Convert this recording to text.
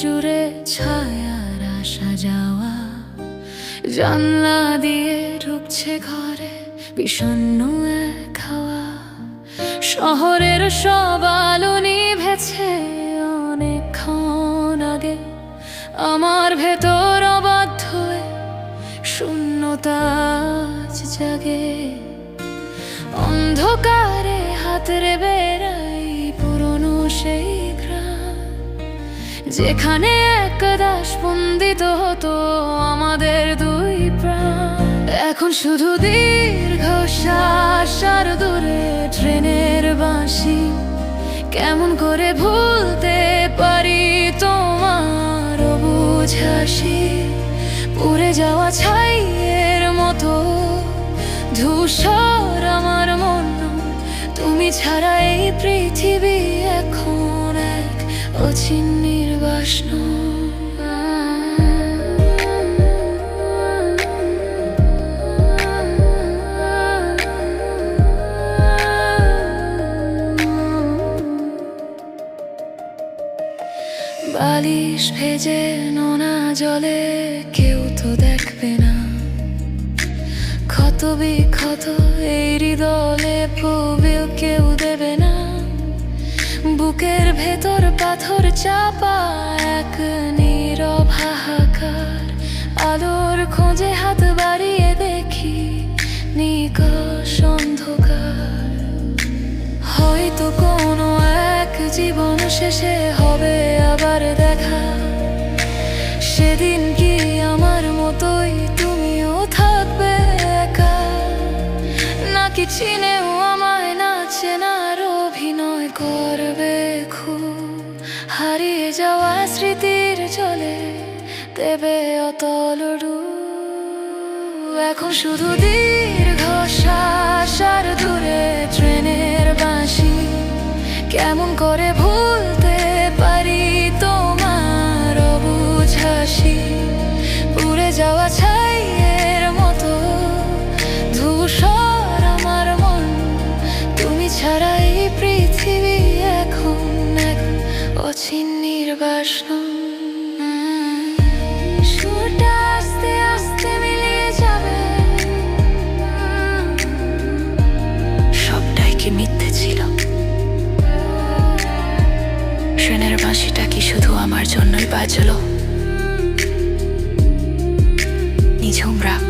জুড়ে ছায়ার আসা যাওয়া, জানলা দিয়ে ঢুকছে ঘরে বিষণ্ণ এক হাওয়া। শহরের সব আলো নিভেছে অনেকক্ষণ আগে, আমার ভেতর অবাধ্য হয়ে শূন্যতা আজ জাগে। অন্ধকারে হাতরে বেড়াই পুরনো সেই গ্রাম, যেখানে একদা স্পন্দিত হতো আমাদের দুই প্রাণ। এখন শুধু দীর্ঘশ্বাস আর দূরে ট্রেনের বাঁশি। কেমন করে ভুলতে পারি তোমার অবুঝ হাসি, পুড়ে যাওয়া ছাইয়ের মতো ধূসর আমার মন। তুমি ছাড়া এই পৃথিবী এখন এক অচিন নির্বাসন। বালিশ ভেজে নোনা জলে কেউ তো দেখবে না, ক্ষত বিক্ষত এই হৃদয়ে প্রবেশ কেউ দেবে না। বুকের ভেতর পাথর চাপা এক নীরব হাহাকার, আলোর খোঁজে হাত বাড়িয়ে দেখি নিকষ অন্ধকার। হয়তো কোনো এক জীবন শেষে হবে আবার দেখা, সেদিন কি আমার মতোই তুমিও থাকবে একা, নাকি চিনেও আমায় না চেনার অভিনয় করবে খুব। হারিয়ে যাওয়া স্মৃতির জলে দেবে অতল ডুব। এখন শুধু দীর্ঘশ্বাস আর দূরে ট্রেনের বাঁশি। কেমন করে ভুলতে পারি তোমার অবুঝ হাসি, পুড়ে যাওয়া ছাইয়ের মতো ধূসর আমার মন। তুমি ছাড়া এই পৃথিবী এখন এক অচিন নির্বাসন। সুরটা আস্তে আস্তে মিলিয়ে যাবে, সবটাই কি মিথ্যে ছিল? ট্রেনের বাঁশিটা কি শুধু আমার জন্যই বাজলো? নিঝুম রাত,